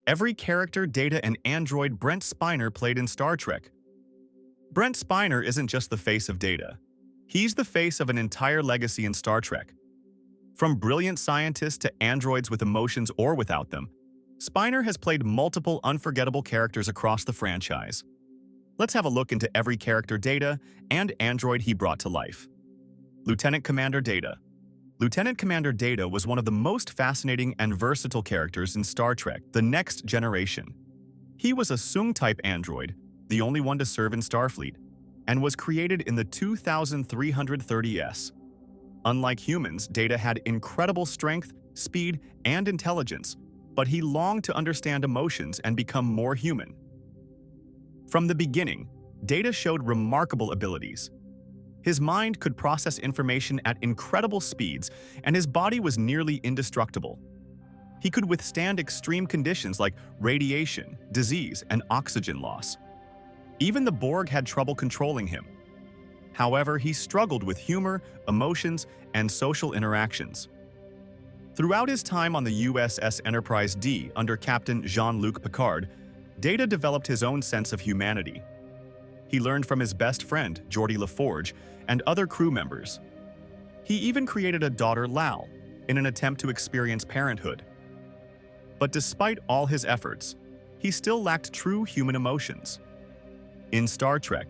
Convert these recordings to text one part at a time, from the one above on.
Every character, Data, and android Brent Spiner played in Star Trek. Brent Spiner isn't just the face of Data. He's the face of an entire legacy in Star Trek. From brilliant scientists to androids with emotions or without them, Spiner has played multiple unforgettable characters across the franchise. Let's have a look into every character, Data, and android he brought to life. Lieutenant Commander Data. Lieutenant Commander Data was one of the most fascinating and versatile characters in Star Trek: The Next Generation. He was a Soong-type android, the only one to serve in Starfleet, and was created in the 2330s. Unlike humans, Data had incredible strength, speed, and intelligence, but he longed to understand emotions and become more human. From the beginning, Data showed remarkable abilities. His mind could process information at incredible speeds, and his body was nearly indestructible. He could withstand extreme conditions like radiation, disease, and oxygen loss. Even the Borg had trouble controlling him. However, he struggled with humor, emotions, and social interactions. Throughout his time on the USS Enterprise D under Captain Jean-Luc Picard, Data developed his own sense of humanity. He learned from his best friend, Geordi LaForge, and other crew members. He even created a daughter, Lal, in an attempt to experience parenthood. But despite all his efforts, he still lacked true human emotions. In Star Trek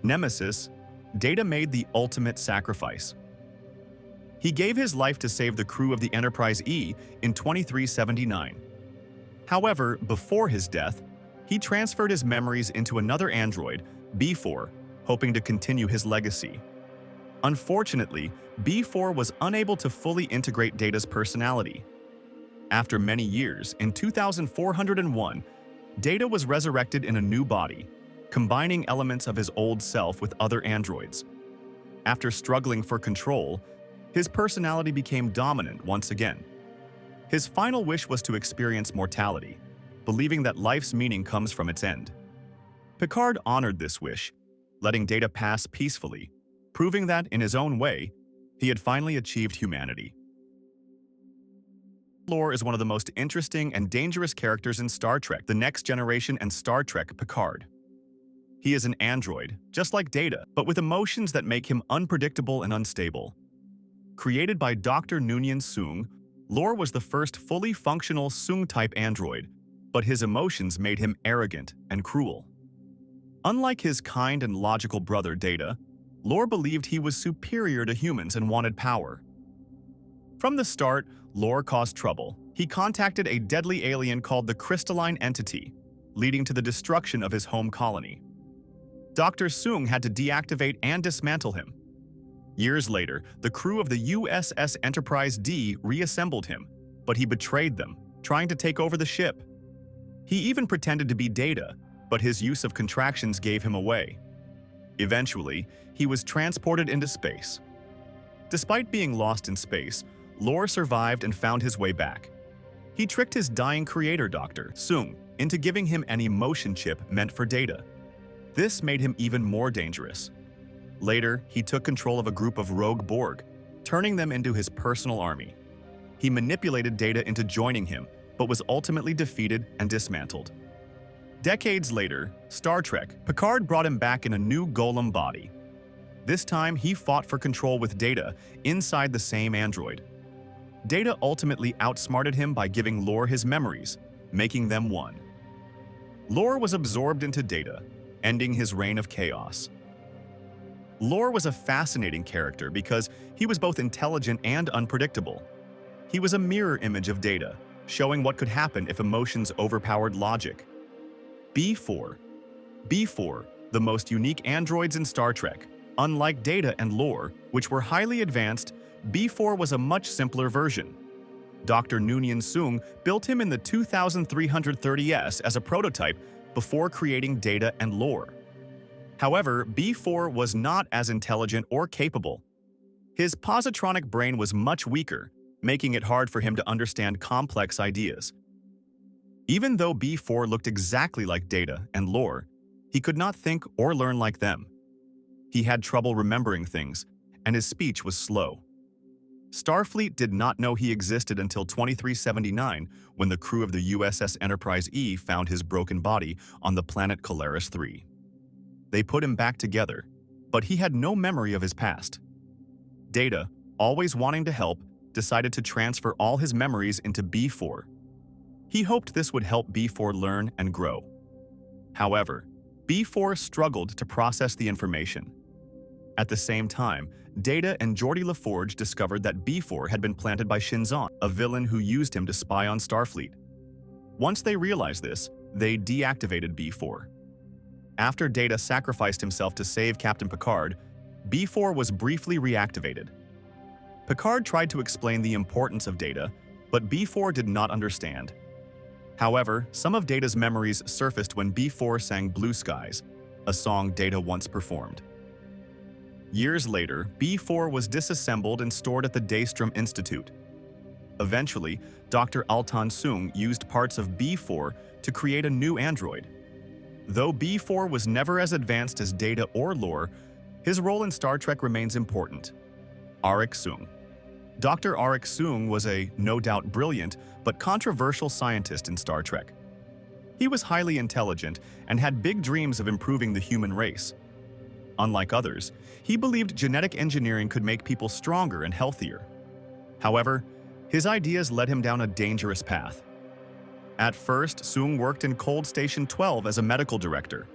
Nemesis, Data made the ultimate sacrifice. He gave his life to save the crew of the Enterprise E in 2379. However, before his death, he transferred his memories into another android, B4, hoping to continue his legacy. Unfortunately, B4 was unable to fully integrate Data's personality. After many years, in 2401, Data was resurrected in a new body, combining elements of his old self with other androids. After struggling for control, his personality became dominant once again. His final wish was to experience mortality, believing that life's meaning comes from its end. Picard honored this wish, letting Data pass peacefully, proving that, in his own way, he had finally achieved humanity. Lore is one of the most interesting and dangerous characters in Star Trek: The Next Generation and Star Trek Picard. He is an android, just like Data, but with emotions that make him unpredictable and unstable. Created by Dr. Noonien Soong, Lore was the first fully functional Soong-type android, but his emotions made him arrogant and cruel. Unlike his kind and logical brother Data, Lore believed he was superior to humans and wanted power. From the start, Lore caused trouble. He contacted a deadly alien called the Crystalline Entity, leading to the destruction of his home colony. Dr. Soong had to deactivate and dismantle him. Years later, the crew of the USS Enterprise D reassembled him, but he betrayed them, trying to take over the ship. He even pretended to be Data, but his use of contractions gave him away. Eventually, he was transported into space. Despite being lost in space, Lore survived and found his way back. He tricked his dying creator, Dr. Soong, into giving him an emotion chip meant for Data. This made him even more dangerous. Later, he took control of a group of rogue Borg, turning them into his personal army. He manipulated Data into joining him, but was ultimately defeated and dismantled. Decades later, Star Trek, Picard brought him back in a new golem body. This time, he fought for control with Data inside the same android. Data ultimately outsmarted him by giving Lore his memories, making them one. Lore was absorbed into Data, ending his reign of chaos. Lore was a fascinating character because he was both intelligent and unpredictable. He was a mirror image of Data, showing what could happen if emotions overpowered logic. B4, the most unique androids in Star Trek. Unlike Data and Lore, which were highly advanced, B4 was a much simpler version. Dr. Noonien Soong built him in the 2330s as a prototype before creating Data and Lore. However, B4 was not as intelligent or capable. His positronic brain was much weaker, making it hard for him to understand complex ideas. Even though B4 looked exactly like Data and Lore, he could not think or learn like them. He had trouble remembering things, and his speech was slow. Starfleet did not know he existed until 2379, when the crew of the USS Enterprise E found his broken body on the planet Colaris 3. They put him back together, but he had no memory of his past. Data, always wanting to help, decided to transfer all his memories into B4. He hoped this would help B4 learn and grow. However, B4 struggled to process the information. At the same time, Data and Geordi LaForge discovered that B4 had been planted by Shinzon, a villain who used him to spy on Starfleet. Once they realized this, they deactivated B4. After Data sacrificed himself to save Captain Picard, B4 was briefly reactivated. Picard tried to explain the importance of Data, but B4 did not understand. However, some of Data's memories surfaced when B4 sang Blue Skies, a song Data once performed. Years later, B4 was disassembled and stored at the Daystrom Institute. Eventually, Dr. Altan Soong used parts of B4 to create a new android. Though B4 was never as advanced as Data or Lore, his role in Star Trek remains important. Arik Soong. Dr. Arik Soong was a, no doubt brilliant, but controversial scientist in Star Trek. He was highly intelligent and had big dreams of improving the human race. Unlike others, he believed genetic engineering could make people stronger and healthier. However, his ideas led him down a dangerous path. At first, Soong worked in Cold Station 12 as a medical director.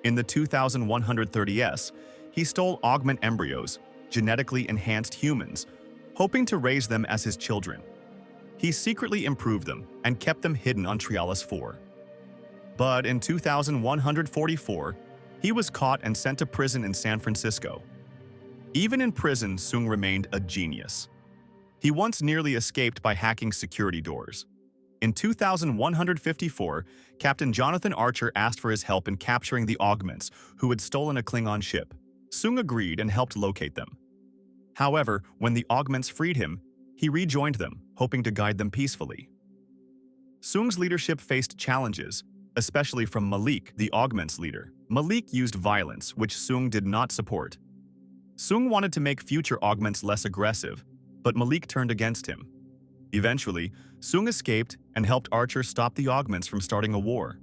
In the 2130s, he stole augment embryos, genetically enhanced humans, hoping to raise them as his children. He secretly improved them and kept them hidden on Trialis 4. But in 2144, he was caught and sent to prison in San Francisco. Even in prison, Soong remained a genius. He once nearly escaped by hacking security doors. In 2154, Captain Jonathan Archer asked for his help in capturing the augments, who had stolen a Klingon ship. Soong agreed and helped locate them. However, when the augments freed him, he rejoined them, hoping to guide them peacefully. Soong's leadership faced challenges, especially from Malik, the augments leader. Malik used violence, which Soong did not support. Soong wanted to make future augments less aggressive, but Malik turned against him. Eventually, Soong escaped and helped Archer stop the augments from starting a war.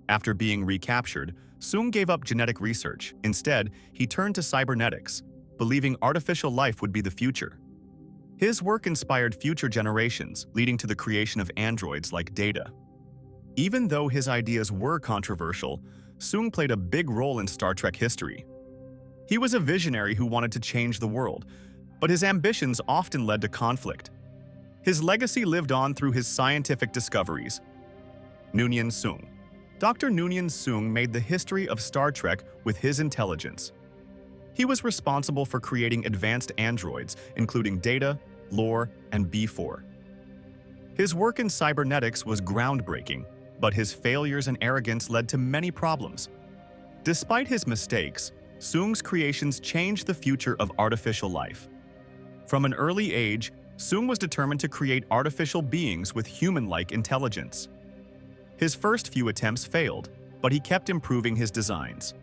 After being recaptured, Soong gave up genetic research. Instead, he turned to cybernetics, believing artificial life would be the future. His work inspired future generations, leading to the creation of androids like Data. Even though his ideas were controversial, Soong played a big role in Star Trek history. He was a visionary who wanted to change the world, but his ambitions often led to conflict. His legacy lived on through his scientific discoveries. Noonien Soong. Dr. Noonien Soong made the history of Star Trek with his intelligence. He was responsible for creating advanced androids, including Data, Lore, and B4. His work in cybernetics was groundbreaking, but his failures and arrogance led to many problems. Despite his mistakes, Soong's creations changed the future of artificial life. From an early age, Soong was determined to create artificial beings with human-like intelligence. His first few attempts failed, but he kept improving his designs.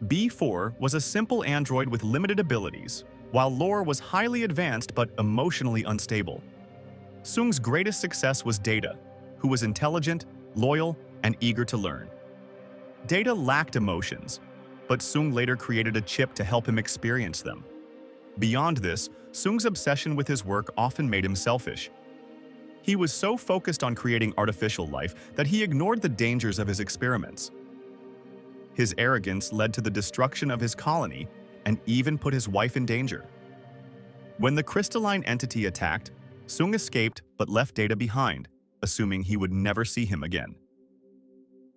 B4 was a simple android with limited abilities, while Lore was highly advanced but emotionally unstable. Soong's greatest success was Data, who was intelligent, loyal, and eager to learn. Data lacked emotions, but Soong later created a chip to help him experience them. Beyond this, Soong's obsession with his work often made him selfish. He was so focused on creating artificial life that he ignored the dangers of his experiments. His arrogance led to the destruction of his colony and even put his wife in danger. When the crystalline entity attacked, Soong escaped but left Data behind, assuming he would never see him again.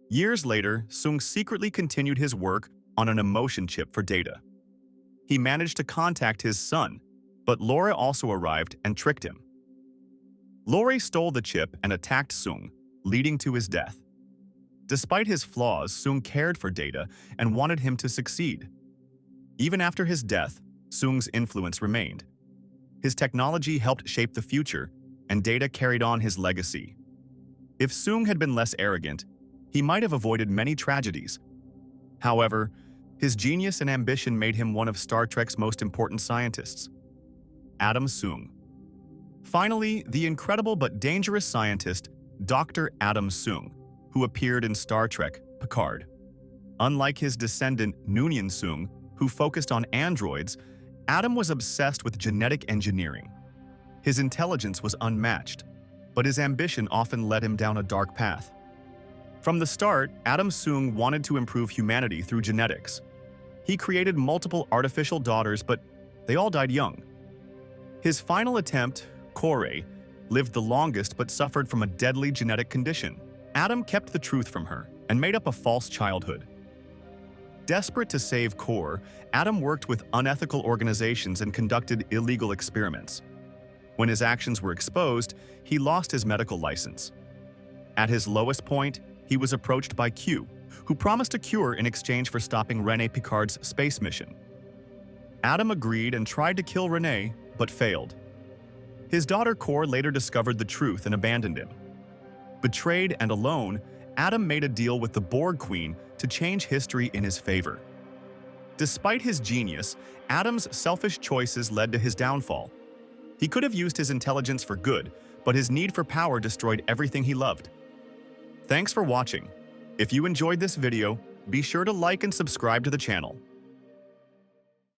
Years later, Soong secretly continued his work on an emotion chip for Data. He managed to contact his son, but Laura also arrived and tricked him. Laura stole the chip and attacked Soong, leading to his death. Despite his flaws, Soong cared for Data and wanted him to succeed. Even after his death, Soong's influence remained. His technology helped shape the future, and Data carried on his legacy. If Soong had been less arrogant, he might have avoided many tragedies. However, his genius and ambition made him one of Star Trek's most important scientists. Adam Soong. Finally, the incredible but dangerous scientist, Dr. Adam Soong, who appeared in Star Trek Picard. Unlike his descendant Noonien Soong, who focused on androids, Adam was obsessed with genetic engineering. His intelligence was unmatched, but his ambition often led him down a dark path. From the start, Adam Soong wanted to improve humanity through genetics. He created multiple artificial daughters, but they all died young. His final attempt, Kore, lived the longest but suffered from a deadly genetic condition. Adam kept the truth from her and made up a false childhood. Desperate to save Kore, Adam worked with unethical organizations and conducted illegal experiments. When his actions were exposed, he lost his medical license. At his lowest point, he was approached by Q, who promised a cure in exchange for stopping Rene Picard's space mission. Adam agreed and tried to kill Rene, but failed. His daughter Kore later discovered the truth and abandoned him. Betrayed and alone, Adam made a deal with the Borg Queen to change history in his favor. Despite his genius, Adam's selfish choices led to his downfall. He could have used his intelligence for good, but his need for power destroyed everything he loved. Thanks for watching. If you enjoyed this video, be sure to like and subscribe to the channel.